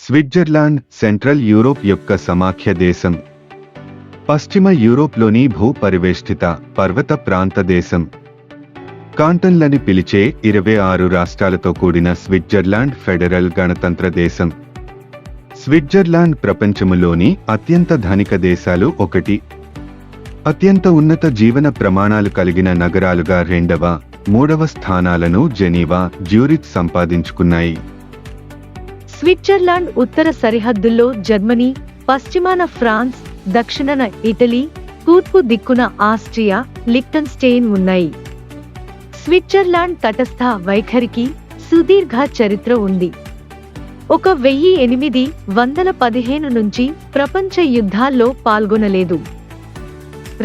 Switzerland central Europe యొక్క సమాఖ్య దేశం. పశ్చిమ యూరోప్లోని భూపరివేష్టిత పర్వత ప్రాంత దేశం. కాంటన్లని పిలిచే 26 రాష్ట్రాలతో కూడిన స్విట్జర్లాండ్ ఫెడరల్ గణతంత్ర దేశం. స్విట్జర్లాండ్ ప్రపంచములోని అత్యంత ధనిక దేశాలు ఒకటి. అత్యంత ఉన్నత జీవన ప్రమాణాలు కలిగిన నగరాలుగా రెండవ, మూడవ స్థానాలను జెనీవా, జ్యూరిచ్ సంపాదించుకున్నాయి. స్విట్జర్లాండ్ ఉత్తర సరిహద్దుల్లో జర్మనీ, పశ్చిమాన ఫ్రాన్స్, దక్షిణాన ఇటలీ, తూర్పు దిక్కున ఆస్ట్రియా, లిక్టెన్స్టెయిన్ ఉన్నాయి. స్విట్జర్లాండ్ తటస్థ వైఖరికి సుదీర్ఘ చరిత్ర ఉంది. 1815 నుంచి ప్రపంచ యుద్ధాల్లో పాల్గొనలేదు.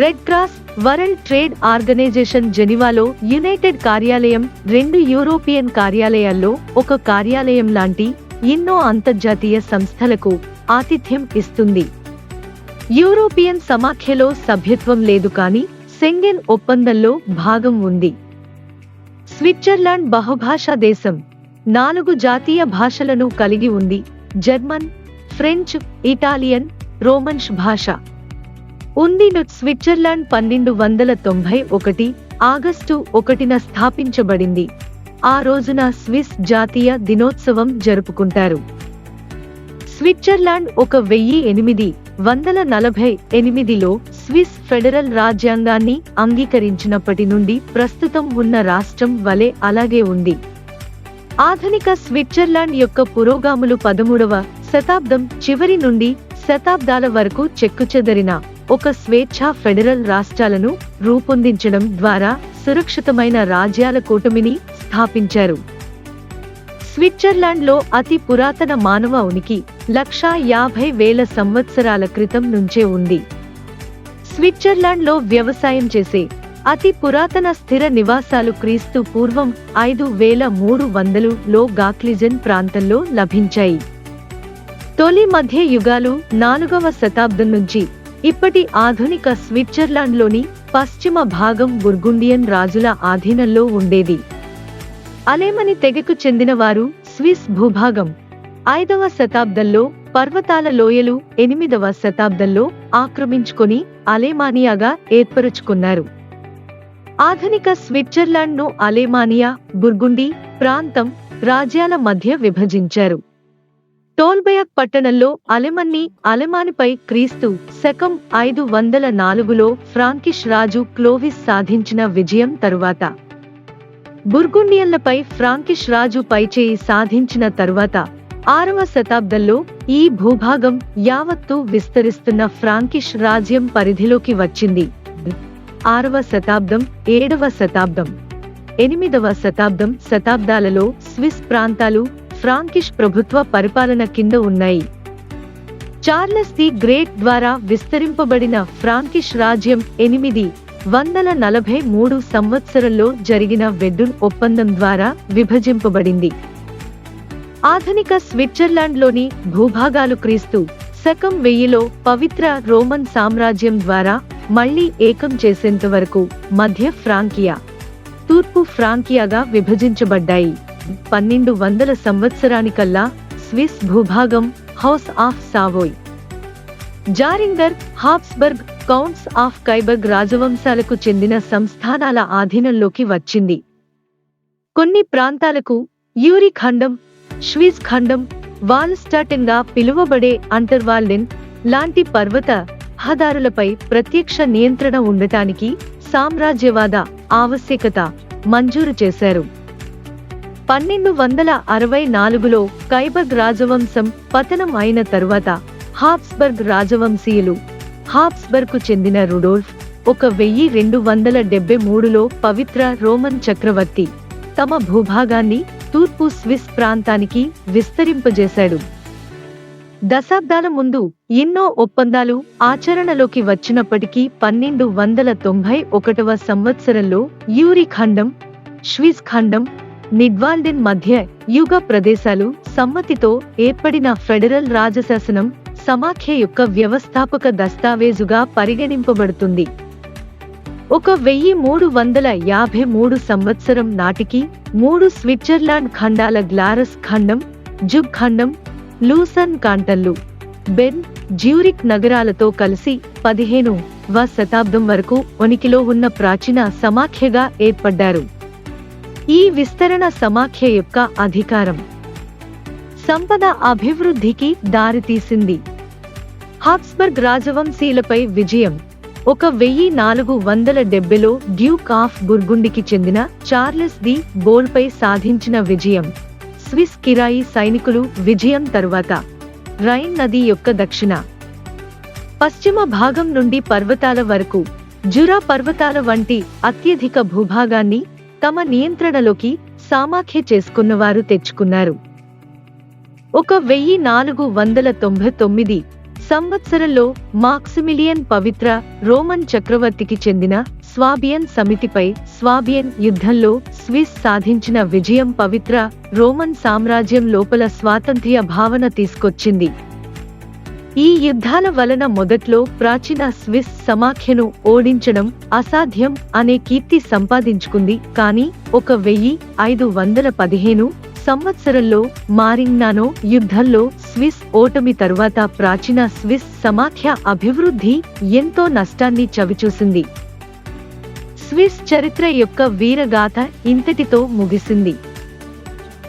Red cross, world trade organization జెనీవాలో యునైటెడ్ కార్యాలయం, 2 యూరోపియన్ కార్యాలయాల్లో ఒక కార్యాలయం లాంటి ఎన్నో అంతర్జాతీయ సంస్థలకు ఆతిథ్యం ఇస్తుంది. యూరోపియన్ సమాఖ్యలో సభ్యత్వం లేదు కానీ షెంగెన్ ఒప్పందంలో భాగం ఉంది. స్విట్జర్లాండ్ బహుభాషా దేశం. 4 జాతీయ భాషలను కలిగి ఉంది: జర్మన్, ఫ్రెంచ్, ఇటాలియన్, రోమన్స్ భాష ఉంది. స్విట్జర్లాండ్ 1291 ఆగస్టు 1న స్థాపించబడింది. ఆ రోజున స్విస్ జాతీయ దినోత్సవం జరుపుకుంటారు. స్విట్జర్లాండ్ 1848లో స్విస్ ఫెడరల్ రాజ్యాంగాన్ని అంగీకరించినప్పటి నుండి ప్రస్తుతం ఉన్న రాష్ట్రం వలె అలాగే ఉంది. ఆధునిక స్విట్జర్లాండ్ యొక్క పురోగాములు 13వ శతాబ్దం చివరి నుండి శతాబ్దాల వరకు చెక్కుచెదరిన ఒక స్వేచ్ఛా ఫెడరల్ రాష్ట్రాలను రూపొందించడం ద్వారా సురక్షితమైన రాజ్యాల కూటమిని స్థాపించారు. స్విట్జర్లాండ్లో అతి పురాతన మానవ ఉనికి 1,50,000 సంవత్సరాల క్రితం నుంచే ఉంది. స్విట్జర్లాండ్లో వ్యవసాయం చేసే అతి పురాతన స్థిర నివాసాలు క్రీస్తు పూర్వం 5300లో గాక్లిజన్ ప్రాంతంలో లభించాయి. తొలి మధ్య యుగాలు 4వ శతాబ్దం నుంచి ఇప్పటి ఆధునిక స్విట్జర్లాండ్లోని పశ్చిమ భాగం బుర్గుండియన్ రాజుల ఆధీనంలో ఉండేది. అలేమని తెగకు చెందినవారు స్విస్ భూభాగం 5వ శతాబ్దంలో, పర్వతాల లోయలు 8వ శతాబ్దంలో ఆక్రమించుకొని అలేమానియాగా ఏర్పరుచుకున్నారు. ఆధునిక స్విట్జర్లాండ్ను అలేమానియా, బుర్గుండి ప్రాంతం రాజ్యాల మధ్య విభజించారు. టోల్బెయాక్ పట్టణంలో అలెమానిపై క్రీస్తు శకం 504లో ఫ్రాంకిష్ రాజు క్లోవిస్ సాధించిన విజయం తరువాత, బుర్గుండియన్లపై ఫ్రాంకిష్ రాజు పైచేయి సాధించిన తరువాత 6వ శతాబ్దంలో ఈ భూభాగం యావత్తూ విస్తరిస్తున్న ఫ్రాంకిష్ రాజ్యం పరిధిలోకి వచ్చింది. 6వ శతాబ్దం, 7వ శతాబ్దం, 8వ శతాబ్దం శతాబ్దాలలో స్విస్ ప్రాంతాలు ఫ్రాంకిష్ ప్రభుత్వ పరిపాలన కింద ఉన్నాయి. చార్లెస్ ది గ్రేట్ ద్వారా విస్తరింపబడిన ఫ్రాంకిష్ రాజ్యం 843 సంవత్సరంలో జరిగిన వెడ్డున్ ఒప్పందం ద్వారా విభజింపబడింది. ఆధునిక స్విట్జర్లాండ్లోని భూభాగాలు క్రీస్తు శకం 1000లో పవిత్ర రోమన్ సామ్రాజ్యం ద్వారా మళ్లీ ఏకం చేసేంత వరకు మధ్య ఫ్రాంకియా, తూర్పు ఫ్రాంకియాగా విభజించబడ్డాయి. 1200 సంవత్సరానికల్లా స్విస్ భూభాగం house of సావోయ్, జారింగర్, Habsburg, counts of కైబర్గ్ రాజవంశాలకు చెందిన సంస్థానాల ఆధీనంలోకి వచ్చింది. కొన్ని ప్రాంతాలకు యూరి ఖండం, స్విస్ ఖండం, వాల్స్టాటెన్గా పిలువబడే అంటర్వాల్డెన్ లాంటి పర్వత రహదారులపై ప్రత్యక్ష నియంత్రణ ఉండటానికి సామ్రాజ్యవాద ఆవశ్యకత మంజూరు చేశారు. 1264లో కైబర్గ్ రాజవంశం పతనం అయిన తరువాత హాబ్స్బర్గ్ రాజవంశీయులు, హాబ్స్బర్గ్కు చెందిన రుడోల్ఫ్ 1273లో పవిత్ర రోమన్ చక్రవర్తి తమ భూభాగాన్ని తూర్పు స్విస్ ప్రాంతానికి విస్తరింపజేశాడు. దశాబ్దాల ముందు ఎన్నో ఒప్పందాలు ఆచరణలోకి వచ్చినప్పటికీ 1291వ సంవత్సరంలో యూరి ఖండం, స్విస్ ఖండం, నిడ్వాల్డెన్ మధ్య యుగ ప్రదేశాలు సమ్మతితో ఏర్పడిన ఫెడరల్ రాజశాసనం సమాఖ్య యొక్క వ్యవస్థాపక దస్తావేజుగా పరిగణింపబడుతుంది. 1353 సంవత్సరం నాటికి 3 స్విట్జర్లాండ్ ఖండాల గ్లారస్ ఖండం, జుగ్ ఖండం, లూసన్ కాంటన్లు, బెర్న్, జ్యూరిక్ నగరాలతో కలిసి 15వ శతాబ్దం వరకు ఉనికిలో ఉన్న ప్రాచీన సమాఖ్యగా ఏర్పడ్డారు. ఈ విస్తరణ సమాఖ్య యొక్క అధికారం, సంపద అభివృద్ధికి దారితీసింది. హాబ్స్బర్గ్ రాజవంశీయులపై విజయం 1470లో డ్యూక్ ఆఫ్ బుర్గుండికి చెందిన చార్లెస్ ది బోల్డ్పై సాధించిన విజయం, స్విస్ కిరాయి సైనికులు విజయం తరువాత రైన్ నది యొక్క దక్షిణ పశ్చిమ భాగం నుండి పర్వతాల వరకు జురా పర్వతాల వంటి అత్యధిక భూభాగాన్ని తమ నియంత్రణలోకి సమాఖ్య చేసుకున్నవారు తెచ్చుకున్నారు. 1499 సంవత్సరంలో మాక్సిమిలియన్ పవిత్ర రోమన్ చక్రవర్తికి చెందిన స్వాబియన్ సమితిపై స్వాబియన్ యుద్ధంలో స్విస్ సాధించిన విజయం పవిత్ర రోమన్ సామ్రాజ్యం లోపల స్వాతంత్ర్య భావన తీసుకొచ్చింది. ఈ యుద్ధాల వలన మొదట్లో ప్రాచీన స్విస్ సమాఖ్యను ఓడించడం అసాధ్యం అనే కీర్తి సంపాదించుకుంది. కానీ 1515 సంవత్సరంలో మారింగ్నానో యుద్ధంలో స్విస్ ఓటమి తరువాత ప్రాచీన స్విస్ సమాఖ్య అభివృద్ధి ఎంతో నష్టాన్ని చవిచూసింది. స్విస్ చరిత్ర యొక్క వీరగాథ ఇంతటితో ముగిసింది.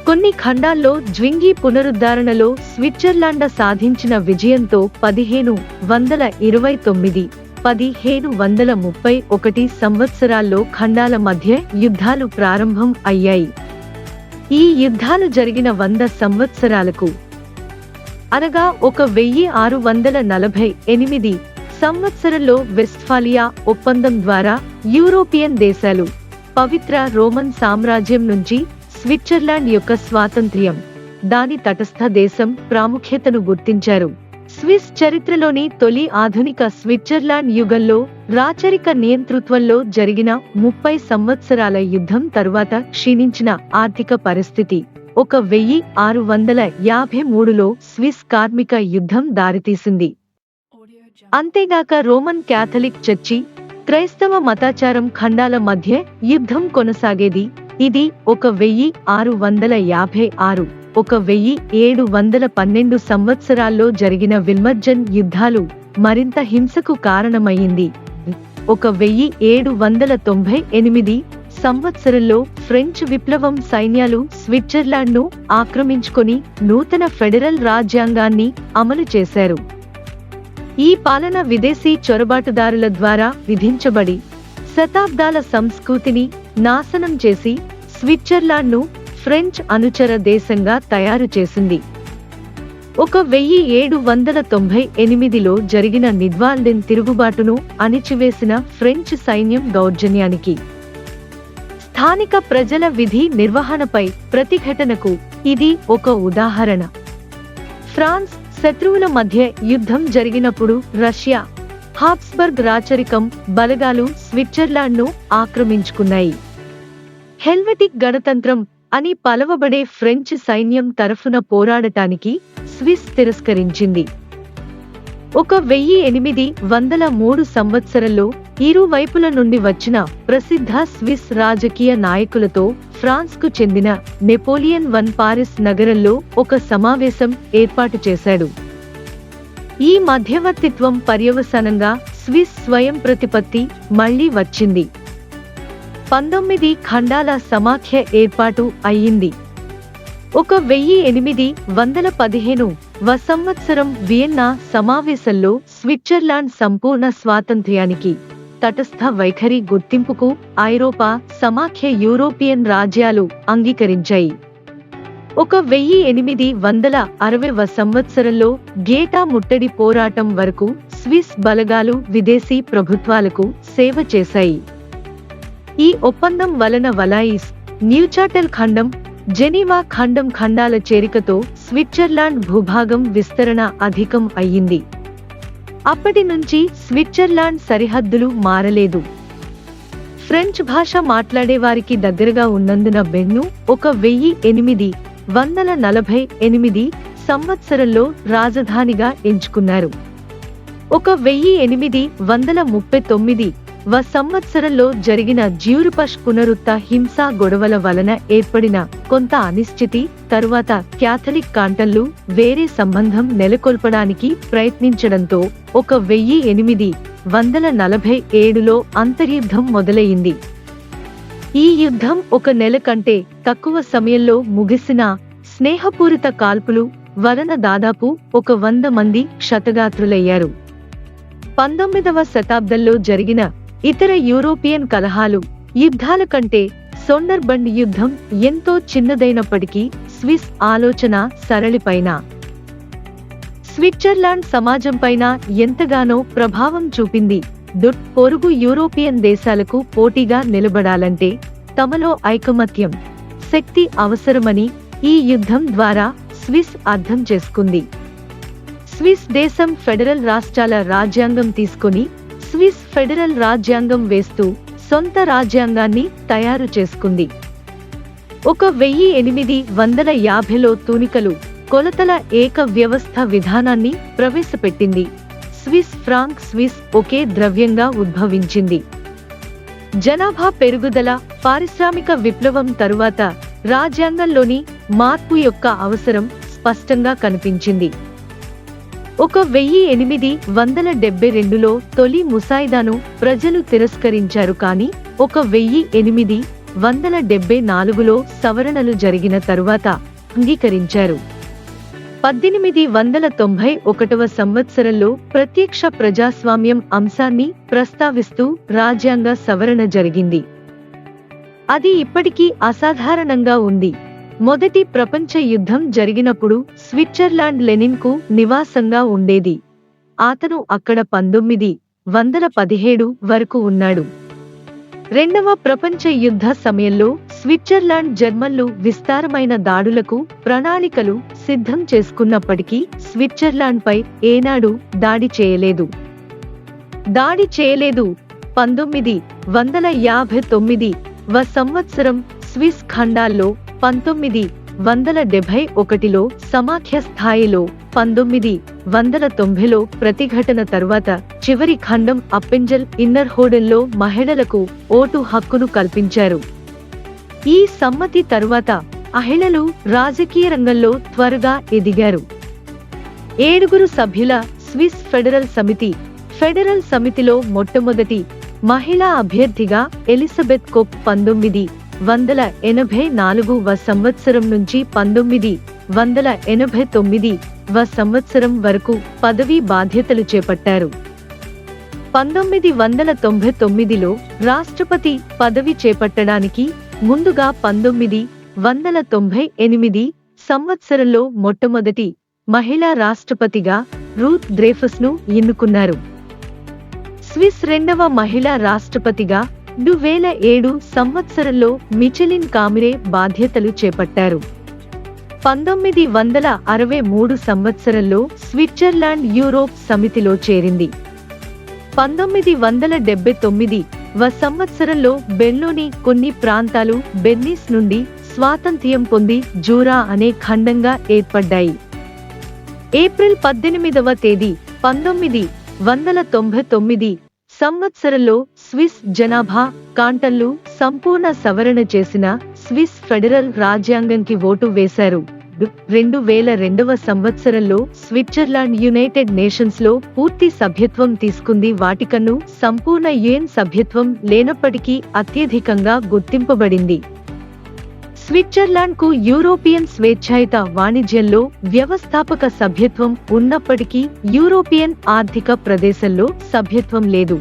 కొన్ని ఖండాల్లో జ్వింగి పునరుద్ధరణలో స్విట్జర్లాండ్ సాధించిన విజయంతో 1529, 1531 సంవత్సరాల్లో ఖండాల మధ్య యుద్ధాలు ప్రారంభం అయ్యాయి. ఈ యుద్ధాలు జరిగిన 100 సంవత్సరాలకు అనగా 1648 సంవత్సరంలో వెస్ట్ఫాలియా ఒప్పందం ద్వారా యూరోపియన్ దేశాలు పవిత్ర రోమన్ సామ్రాజ్యం నుంచి స్విట్జర్లాండ్ యొక్క స్వాతంత్ర్యం, దాని తటస్థ దేశం ప్రాముఖ్యతను గుర్తించారు. స్విస్ చరిత్రలోని తొలి ఆధునిక స్విట్జర్లాండ్ యుగంలో రాచరిక నియంతృత్వంలో జరిగిన 30 సంవత్సరాల యుద్ధం తరువాత క్షీణించిన ఆర్థిక పరిస్థితి 1653లో స్విస్ కార్మిక యుద్ధం దారితీసింది. అంతేగాక రోమన్ క్యాథలిక్ చర్చి, క్రైస్తవ మతాచారం ఖండాల మధ్య యుద్ధం కొనసాగేది. ఇది 1656, 1712 సంవత్సరాల్లో జరిగిన విల్మర్జన్ యుద్ధాలు మరింత హింసకు కారణమయ్యింది. 1798 సంవత్సరంలో ఫ్రెంచ్ విప్లవం సైన్యాలు స్విట్జర్లాండ్ను ఆక్రమించుకొని నూతన ఫెడరల్ రాజ్యాంగాన్ని అమలు చేశారు. ఈ పాలన విదేశీ చొరబాటుదారుల ద్వారా విధించబడి శతాబ్దాల సంస్కృతిని నాశనం చేసి స్విట్జర్లాండ్ను ఫ్రెంచ్ అనుచర దేశంగా తయారు చేసింది. 1798లో జరిగిన నిడ్వాల్డెన్ తిరుగుబాటును అణిచివేసిన ఫ్రెంచ్ సైన్యం దౌర్జన్యానికి, స్థానిక ప్రజల విధి నిర్వహణపై ప్రతిఘటనకు ఇది ఒక ఉదాహరణ. ఫ్రాన్స్ శత్రువుల మధ్య యుద్ధం జరిగినప్పుడు రష్యా, హాబ్స్బర్గ్ రాచరికం బలగాలు స్విట్జర్లాండ్ను ఆక్రమించుకున్నాయి. హెల్వెటిక్ గణతంత్రం అని పలవబడే ఫ్రెంచ్ సైన్యం తరఫున పోరాడటానికి స్విస్ తిరస్కరించింది. 1803 సంవత్సరంలో ఇరు వైపుల నుండి వచ్చిన ప్రసిద్ధ స్విస్ రాజకీయ నాయకులతో ఫ్రాన్స్కు చెందిన నెపోలియన్ I పారిస్ నగరంలో ఒక సమావేశం ఏర్పాటు చేశాడు. ఈ మధ్యవర్తిత్వం పర్యవసానంగా స్విస్ స్వయం ప్రతిపత్తి మళ్లీ వచ్చింది. 19 ఖండాల సమాఖ్య ఏర్పాటు అయ్యింది. 1815వ సంవత్సరం వియన్నా సమావేశంలో స్విట్జర్లాండ్ సంపూర్ణ స్వాతంత్ర్యానికి, తటస్థ వైఖరి గుర్తింపుకు ఐరోపా సమాఖ్య యూరోపియన్ రాజ్యాలు అంగీకరించాయి. 1860వ సంవత్సరంలో గేటా ముట్టడి పోరాటం వరకు స్విస్ బలగాలు విదేశీ ప్రభుత్వాలకు సేవ చేశాయి. ఈ ఒప్పందం వలన వలాయిస్, న్యూచాటెల్ ఖండం, జెనీవా ఖండం ఖండాల చేరికతో స్విట్జర్లాండ్ భూభాగం విస్తరణ అధికం అయ్యింది. అప్పటి నుంచి స్విట్జర్లాండ్ సరిహద్దులు మారలేదు. ఫ్రెంచ్ భాష మాట్లాడేవారికి దగ్గరగా ఉన్నందున బెర్న్ను 1848 సంవత్సరంలో రాజధానిగా ఎంచుకున్నారు. 1839 సంవత్సరంలో జరిగిన జ్యూరిపష్ పునరుత్త హింసా గొడవల వలన ఏర్పడిన కొంత అనిశ్చితి తరువాత క్యాథలిక్ కాంటన్లు వేరే సంబంధం నెలకొల్పడానికి ప్రయత్నించడంతో 1847లో అంతర్యుద్ధం మొదలయింది. ఈ యుద్ధం 1 నెల కంటే తక్కువ సమయంలో ముగిసిన స్నేహపూరిత కాల్పులు వలన దాదాపు 100 మంది క్షతగాత్రులయ్యారు. 19వ శతాబ్దంలో జరిగిన ఇతర యూరోపియన్ కలహాలు యుద్ధాల కంటే సొండర్బండ్ యుద్ధం ఎంతో చిన్నదైనప్పటికీ స్విస్ ఆలోచన సరళిపైన స్విట్జర్లాండ్ సమాజంపైన ఎంతగానో ప్రభావం చూపింది. పొరుగు యూరోపియన్ దేశాలకు పోటీగా నిలబడాలంటే తమలో ఐకమత్యం, శక్తి అవసరమని ఈ యుద్ధం ద్వారా స్విస్ అర్థం చేసుకుంది. స్విస్ దేశం ఫెడరల్ రాష్ట్రాల రాజ్యాంగం తీసుకొని స్విస్ ఫెడరల్ రాజ్యాంగం వేస్తూ సొంత రాజ్యాంగాన్ని తయారు చేసుకుంది. 1850లో తూనికలు కొలతల ఏక వ్యవస్థ విధానాన్ని ప్రవేశపెట్టింది. స్విస్ ఫ్రాంక్ స్విస్ ఒకే ద్రవ్యంగా ఉద్భవించింది. జనాభా పెరుగుదల, పారిశ్రామిక విప్లవం తరువాత రాజ్యాంగంలోని మార్పు యొక్క అవసరం స్పష్టంగా కనిపించింది. 1872లో తొలి ముసాయిదాను ప్రజలు తిరస్కరించారు, కానీ 1874లో సవరణలు జరిగిన తరువాత అంగీకరించారు. 1891వ సంవత్సరంలో ప్రత్యక్ష ప్రజాస్వామ్యం అంశాన్ని ప్రస్తావిస్తూ రాజ్యాంగ సవరణ జరిగింది. అది ఇప్పటికీ అసాధారణంగా ఉంది. మొదటి ప్రపంచ యుద్ధం జరిగినప్పుడు స్విట్జర్లాండ్ లెనిన్కు నివాసంగా ఉండేది. అతను అక్కడ 1917 వరకు ఉన్నాడు. రెండవ ప్రపంచ యుద్ధ సమయంలో స్విట్జర్లాండ్ జర్మన్లు విస్తారమైన దాడులకు ప్రణాళికలు సిద్ధం చేసుకున్నప్పటికీ స్విట్జర్లాండ్పై ఏనాడు దాడి చేయలేదు. 1959వ సంవత్సరం స్విస్ ఖండాల్లో 1971లో సమాఖ్య స్థాయిలో 1990లో ప్రతిఘటన తరువాత చివరి ఖండం అప్పెంజల్ ఇన్నర్హోడెన్లో మహిళలకు ఓటు హక్కును కల్పించారు. ఈ సమ్మతి తరువాత మహిళలు రాజకీయ రంగంలో త్వరగా ఎదిగారు. 7 సభ్యుల స్విస్ ఫెడరల్ సమితిలో మొట్టమొదటి మహిళా అభ్యర్థిగా ఎలిజబెత్ కోప్ 1984వ సంవత్సరం నుంచి 1989వ సంవత్సరం వరకు పదవీ బాధ్యతలు చేపట్టారు. 1999లో రాష్ట్రపతి పదవి చేపట్టడానికి ముందుగా 1998 సంవత్సరంలో మొట్టమొదటి మహిళా రాష్ట్రపతిగా రూత్ డ్రేఫస్ను ఎన్నుకున్నారు. స్విస్ రెండవ మహిళా రాష్ట్రపతిగా 2007 సంవత్సరంలో మిచెలిన్ కామిరే బాధ్యతలు చేపట్టారు. 1963 సంవత్సరంలో స్విట్జర్లాండ్ యూరోప్ సమితిలో చేరింది. 1979వ సంవత్సరంలో బెర్న్లోని కొన్ని ప్రాంతాలు బెర్నిస్ నుండి స్వాతంత్ర్యం పొంది జూరా అనే ఖండంగా ఏర్పడ్డాయి. ఏప్రిల్ 18వ తేదీ 1999 సంవత్సరంలో స్విస్ జనాభా కాంటన్లు సంపూర్ణ సవరణ చేసిన స్విస్ ఫెడరల్ రాజ్యాంగంకి ఓటు వేశారు. 2002వ సంవత్సరంలో స్విట్జర్లాండ్ యునైటెడ్ నేషన్స్ లో పూర్తి సభ్యత్వం తీసుకుంది. వాటికన్ను సంపూర్ణ యుఎన్ సభ్యత్వం లేనప్పటికీ అత్యధికంగా గుర్తింపబడింది. స్విట్జర్లాండ్ కు యూరోపియన్ స్వేచ్ఛాయుత వాణిజ్యంలో వ్యవస్థాపక సభ్యత్వం ఉన్నప్పటికీ యూరోపియన్ ఆర్థిక ప్రదేశంలో సభ్యత్వం లేదు.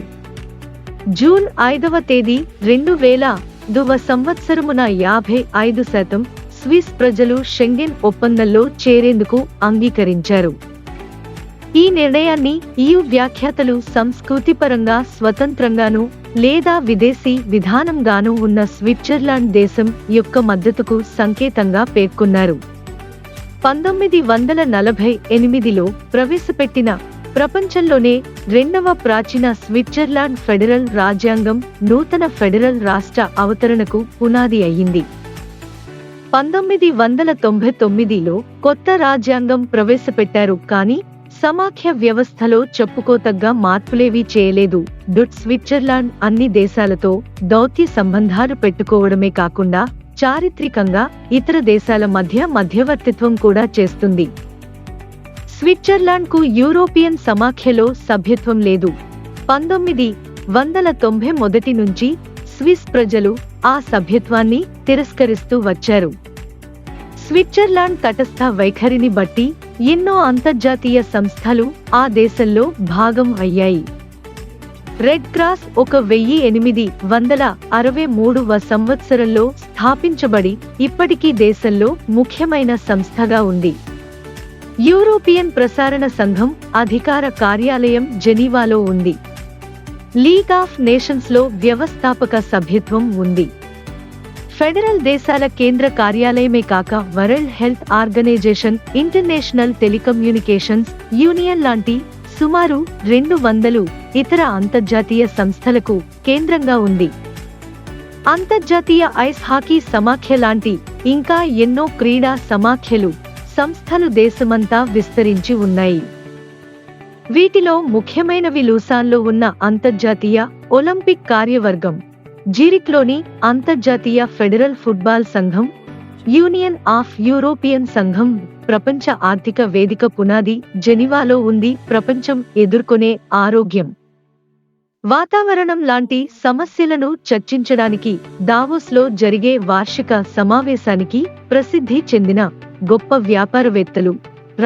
జూన్ 5వ తేదీ 2002వ సంవత్సరమున 55% స్విస్ ప్రజలు షెంగెన్ ఒప్పందంలో చేరేందుకు అంగీకరించారు. ఈ నిర్ణయాన్ని EU వ్యాఖ్యాతలు సంస్కృతిపరంగా స్వతంత్రంగానూ లేదా విదేశీ విధానంగానూ ఉన్న స్విట్జర్లాండ్ దేశం యొక్క మద్దతుకు సంకేతంగా పేర్కొన్నారు. 1948లో ప్రవేశపెట్టిన ప్రపంచంలోనే రెండవ ప్రాచీన స్విట్జర్లాండ్ ఫెడరల్ రాజ్యాంగం నూతన ఫెడరల్ రాష్ట్ర అవతరణకు పునాది అయ్యింది. 1999లో కొత్త రాజ్యాంగం ప్రవేశపెట్టారు, కానీ సమాఖ్య వ్యవస్థలో చెప్పుకోతగ్గ మార్పులేవీ చేయలేదు. స్విట్జర్లాండ్ అన్ని దేశాలతో దౌత్య సంబంధాలు పెట్టుకోవడమే కాకుండా చారిత్రికంగా ఇతర దేశాల మధ్య మధ్యవర్తిత్వం కూడా చేస్తుంది. స్విట్జర్లాండ్కు యూరోపియన్ సమాఖ్యలో సభ్యత్వం లేదు. 1990 నుంచి స్విస్ ప్రజలు ఆ సభ్యత్వాన్ని తిరస్కరిస్తూ వచ్చారు. స్విట్జర్లాండ్ తటస్థ వైఖరిని బట్టి ఎన్నో అంతర్జాతీయ సంస్థలు ఆ దేశంలో భాగం అయ్యాయి. రెడ్ క్రాస్ 1863వ సంవత్సరంలో స్థాపించబడి ఇప్పటికీ దేశంలో ముఖ్యమైన సంస్థగా ఉంది. యూరోపియన్ ప్రసారణ సంఘం అధికార కార్యాలయం జెనీవాలో ఉంది. లీగ్ ఆఫ్ నేషన్స్ లో వ్యవస్థాపక సభ్యత్వం ఉంది. ఫెడరల్ దేశాల కేంద్ర కార్యాలయమే కాక world health organization, international telecommunications union లాంటి సుమారు 200 ఇతర అంతర్జాతీయ సంస్థలకు కేంద్రంగా ఉంది. అంతర్జాతీయ ఐస్ హాకీ సమాఖ్య లాంటి ఇంకా ఎన్నో క్రీడా సమాఖ్యలు, సంస్థలు దేశమంతా విస్తరించి ఉన్నాయి. వీటిలో ముఖ్యమైనవి లూసాన్లో ఉన్న అంతర్జాతీయ ఒలింపిక్ కార్యవర్గం, జిరిక్లోని అంతర్జాతీయ ఫెడరల్ ఫుట్బాల్ సంఘం, యూనియన్ ఆఫ్ యూరోపియన్ సంఘం, ప్రపంచ ఆర్థిక వేదిక పునాది జెనీవాలో ఉంది. ప్రపంచం ఎదుర్కొనే ఆరోగ్యం, వాతావరణం లాంటి సమస్యలను చర్చించడానికి దావోస్లో జరిగే వార్షిక సమావేశానికి ప్రసిద్ధి చెందిన గొప్ప వ్యాపారవేత్తలు,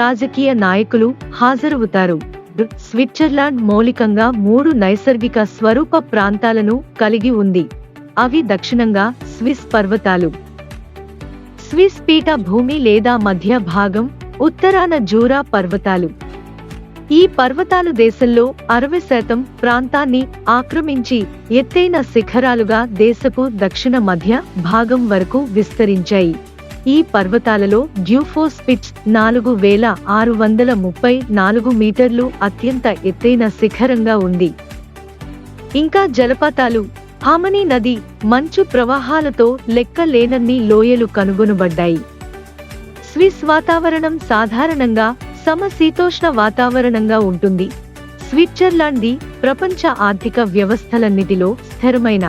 రాజకీయ నాయకులు హాజరవుతారు. స్విట్జర్లాండ్ మౌలికంగా 3 నైసర్గిక స్వరూప ప్రాంతాలను కలిగి ఉంది. అవి దక్షిణంగా స్విస్ పర్వతాలు, స్విస్ పీఠ భూమి లేదా మధ్య భాగం, ఉత్తరాన జూరా పర్వతాలు. ఈ పర్వతాలు దేశంలో 60% ప్రాంతాన్ని ఆక్రమించి ఎత్తైన శిఖరాలుగా దేశపు దక్షిణ మధ్య భాగం వరకు విస్తరించాయి. ఈ పర్వతాలలో డ్యూఫోస్ పిచ్ 4634 మీటర్లు అత్యంత ఎత్తైన శిఖరంగా ఉంది. ఇంకా జలపాతాలు, హామనీ నది, మంచు ప్రవాహాలతో లెక్క లేనన్ని లోయలు కనుగొనబడ్డాయి. స్విస్ వాతావరణం సాధారణంగా సమశీతోష్ణ వాతావరణంగా ఉంటుంది. స్విట్జర్లాండ్ది ప్రపంచ ఆర్థిక వ్యవస్థలన్నిటిలో స్థిరమైన,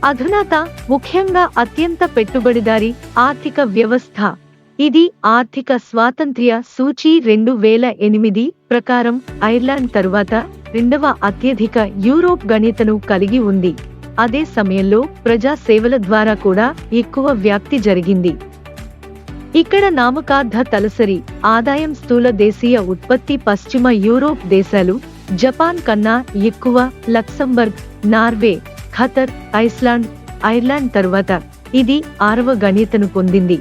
అధునాత, ముఖ్యంగా అత్యంత పెట్టుబడిదారీ ఆర్థిక వ్యవస్థ. ఇది ఆర్థిక స్వాతంత్ర్య సూచీ 2008 ప్రకారం ఐర్లాండ్ తరువాత 2వ అత్యధిక యూరోప్ గణితను కలిగి ఉంది. అదే సమయంలో ప్రజా సేవల ద్వారా కూడా ఎక్కువ వ్యాప్తి జరిగింది. ఇక్కడ నామకార్థ తలసరి ఆదాయం స్థూల దేశీయ ఉత్పత్తి పశ్చిమ యూరోప్ దేశాలు, జపాన్ కన్నా ఎక్కువ, Luxembourg, Norway, Qatar, Iceland, Ireland తరువాత ఇది 6వ గణితను పొందింది.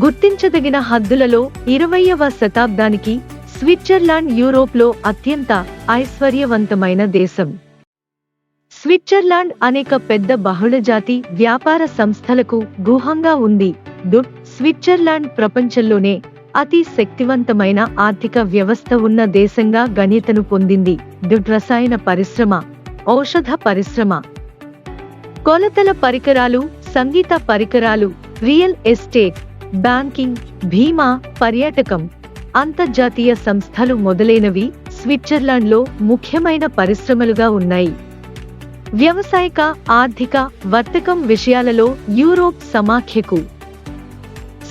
గుర్తించదగిన హద్దులలో 20వ శతాబ్దానికి స్విట్జర్లాండ్ యూరోప్లో అత్యంత ఐశ్వర్యవంతమైన దేశం. స్విట్జర్లాండ్ అనేక పెద్ద బహుళజాతి వ్యాపార సంస్థలకు గుహంగా ఉంది. స్విట్జర్లాండ్ ప్రపంచంలోనే అతి శక్తివంతమైన ఆర్థిక వ్యవస్థ ఉన్న దేశంగా గణితను పొందింది. రసాయన పరిశ్రమ, ఔషధ పరిశ్రమ, కొలతల పరికరాలు, సంగీత పరికరాలు, రియల్ ఎస్టేట్, బ్యాంకింగ్, బీమా, పర్యాటకం, అంతర్జాతీయ సంస్థలు మొదలైనవి స్విట్జర్లాండ్లో ముఖ్యమైన పరిశ్రమలుగా ఉన్నాయి. వ్యవసాయక, ఆర్థిక, వర్తకం విషయాలలో యూరోప్ సమాఖ్యకు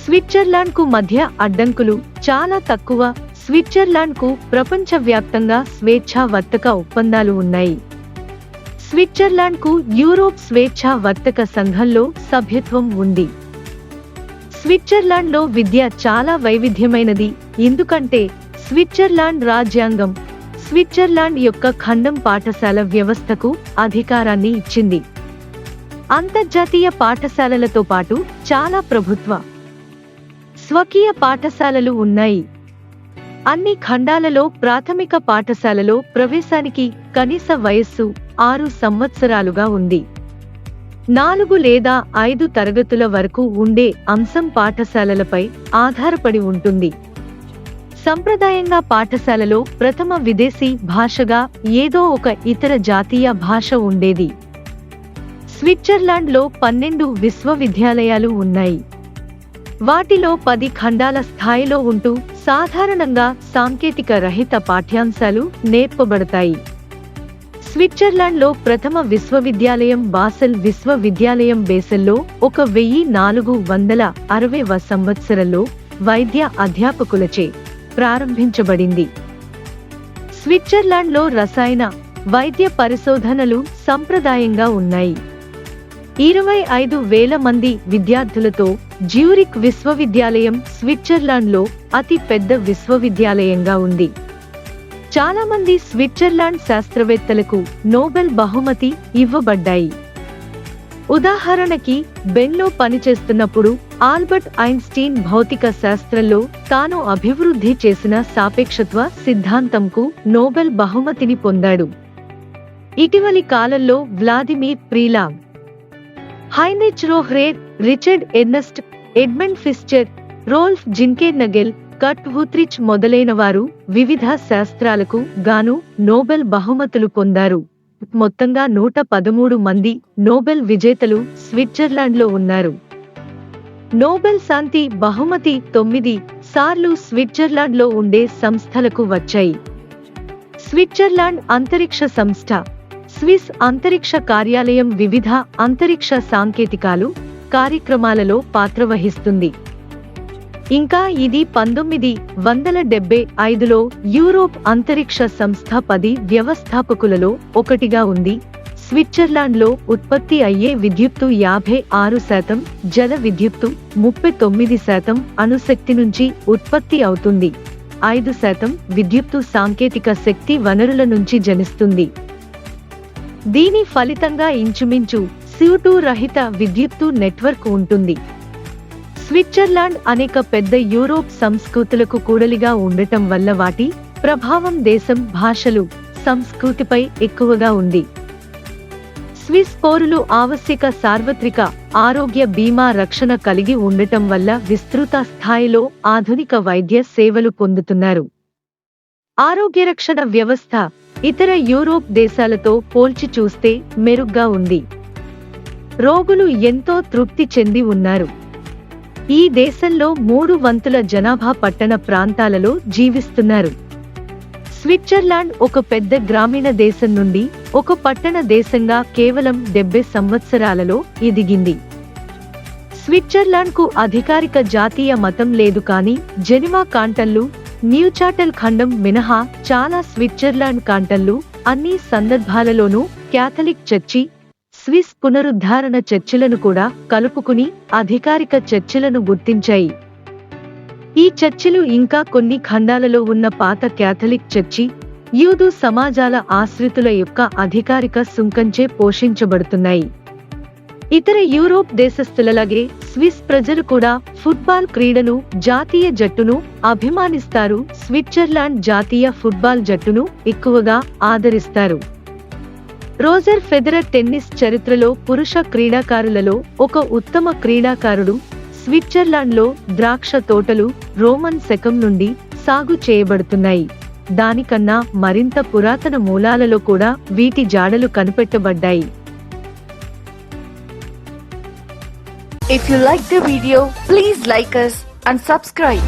స్విట్జర్లాండ్కు మధ్య అడ్డంకులు చాలా తక్కువ. స్విట్జర్లాండ్కు ప్రపంచవ్యాప్తంగా స్వేచ్ఛా వర్తక ఒప్పందాలు ఉన్నాయి. స్విట్జర్లాండ్కు యూరోప్ స్వేచ్ఛా వర్తక సంఘంలో సభ్యత్వం ఉంది. స్విట్జర్లాండ్లో విద్య చాలా వైవిధ్యమైనది, ఎందుకంటే స్విట్జర్లాండ్ రాజ్యాంగం స్విట్జర్లాండ్ యొక్క ఖండం పాఠశాల వ్యవస్థకు అధికారాన్ని ఇచ్చింది. అంతర్జాతీయ పాఠశాలలతో పాటు చాలా ప్రభుత్వ, స్వకీయ పాఠశాలలు ఉన్నాయి. అన్ని ఖండాలలో ప్రాథమిక పాఠశాలలో ప్రవేశానికి కనీస వయస్సు 6 సంవత్సరాలుగా ఉంది. 4 లేదా 5 తరగతుల వరకు ఉండే అంశం పాఠశాలలపై ఆధారపడి ఉంటుంది. సంప్రదాయంగా పాఠశాలలో ప్రథమ విదేశీ భాషగా ఏదో ఒక ఇతర జాతీయ భాష ఉండేది. స్విట్జర్లాండ్లో 12 విశ్వవిద్యాలయాలు ఉన్నాయి. వాటిలో 10 ఖండాల స్థాయిలో ఉంటూ సాధారణంగా సాంకేతిక రహిత పాఠ్యాంశాలు నేర్పబడతాయి. స్విట్జర్లాండ్లో ప్రథమ విశ్వవిద్యాలయం బాసెల్ విశ్వవిద్యాలయం బేసెల్లో 1460వ సంవత్సరంలో వైద్య అధ్యాపకులచే ప్రారంభించబడింది. స్విట్జర్లాండ్లో రసాయన వైద్య పరిశోధనలు సంప్రదాయంగా ఉన్నాయి. 25,000 మంది విద్యార్థులతో జ్యూరిక్ విశ్వవిద్యాలయం స్విట్జర్లాండ్లో అతి పెద్ద విశ్వవిద్యాలయంగా ఉంది. చాలా మంది స్విట్జర్లాండ్ శాస్త్రవేత్తలకు నోబెల్ బహుమతి ఇవ్వబడ్డాయి. ఉదాహరణకి బెన్లో పనిచేస్తున్నప్పుడు ఆల్బర్ట్ ఐన్స్టీన్ భౌతిక శాస్త్రంలో తాను అభివృద్ధి చేసిన సాపేక్షత్వ సిద్ధాంతంకు నోబెల్ బహుమతిని పొందాడు. ఇటీవలి కాలంలో Vladimir Prelog, Heinrich Rohrer, Richard Ernst, Edmund Fischer, Rolf Zinkernagel, Kurt Wuthrich మొదలైనవారు వివిధ శాస్త్రాలకు గాను నోబెల్ బహుమతులు పొందారు. మొత్తంగా 113 మంది నోబెల్ విజేతలు స్విట్జర్లాండ్లో ఉన్నారు. నోబెల్ శాంతి బహుమతి 9 సార్లు స్విట్జర్లాండ్లో ఉండే సంస్థలకు వచ్చాయి. స్విట్జర్లాండ్ అంతరిక్ష సంస్థ, స్విస్ అంతరిక్ష కార్యాలయం వివిధ అంతరిక్ష సాంకేతికాలు కార్యక్రమాలలో పాత్ర వహిస్తుంది. ఇంకా ఇది 1975లో యూరోప్ అంతరిక్ష సంస్థ 10 వ్యవస్థాపకులలో ఒకటిగా ఉంది. స్విట్జర్లాండ్లో ఉత్పత్తి అయ్యే విద్యుత్తు 56%, జల విద్యుత్తు 39% అణుశక్తి నుంచి ఉత్పత్తి అవుతుంది. 5% విద్యుత్తు సాంకేతిక శక్తి వనరుల నుంచి జనిస్తుంది. దీని ఫలితంగా ఇంచుమించు CO2 రహిత విద్యుత్తు నెట్వర్క్ ఉంటుంది. స్విట్జర్లాండ్ అనేక పెద్ద యూరోప్ సంస్కృతులకు కూడలిగా ఉండటం వల్ల వాటి ప్రభావం దేశం, భాషలు, సంస్కృతిపై ఎక్కువగా ఉంది. స్విస్ పౌరులు ఆవశ్యక సార్వత్రిక ఆరోగ్య బీమా రక్షణ కలిగి ఉండటం వల్ల విస్తృత స్థాయిలో ఆధునిక వైద్య సేవలు పొందుతున్నారు. ఆరోగ్య రక్షణ వ్యవస్థ ఇతర యూరోప్ దేశాలతో పోల్చి చూస్తే మెరుగ్గా ఉంది. రోగులు ఎంతో తృప్తి చెంది ఉన్నారు. ఈ దేశంలో 3/4 జనాభా పట్టణ ప్రాంతాలలో జీవిస్తున్నారు. స్విట్జర్లాండ్ ఒక పెద్ద గ్రామీణ దేశం నుండి ఒక పట్టణ దేశంగా కేవలం 70 సంవత్సరాలలో ఎదిగింది. స్విట్జర్లాండ్కు అధికారిక జాతీయ మతం లేదు, కానీ జెనీవా కాంటన్లు, న్యూచాటెల్ ఖండం మినహా చాలా స్విట్జర్లాండ్ కాంటన్లు అన్ని సందర్భాలలోనూ క్యాథలిక్ చర్చి, స్విస్ పునరుద్ధరణ చర్చిలను కూడా కలుపుకుని అధికారిక చర్చిలను గుర్తించాయి. ఈ చర్చిలు ఇంకా కొన్ని ఖండాలలో ఉన్న పాత క్యాథలిక్ చర్చి, యూదు సమాజాల ఆశ్రితుల యొక్క అధికారిక సుంకంచే పోషించబడుతున్నాయి. ఇతర యూరోప్ దేశస్థులలాగే స్విస్ ప్రజలు కూడా ఫుట్బాల్ క్రీడను, జాతీయ జట్టును అభిమానిస్తారు. స్విట్జర్లాండ్ జాతీయ ఫుట్బాల్ జట్టును ఎక్కువగా ఆదరిస్తారు. రోజర్ ఫెడరర్ టెన్నిస్ చరిత్రలో పురుష క్రీడాకారులలో ఒక ఉత్తమ క్రీడాకారుడు. స్విట్జర్లాండ్లో ద్రాక్ష తోటలు రోమన్ శకం నుండి సాగు చేయబడుతున్నాయి. దానికన్నా మరింత పురాతన మూలాలలో కూడా వీటి జాడలు కనిపెట్టబడ్డాయి. If you like the video, please like us and subscribe.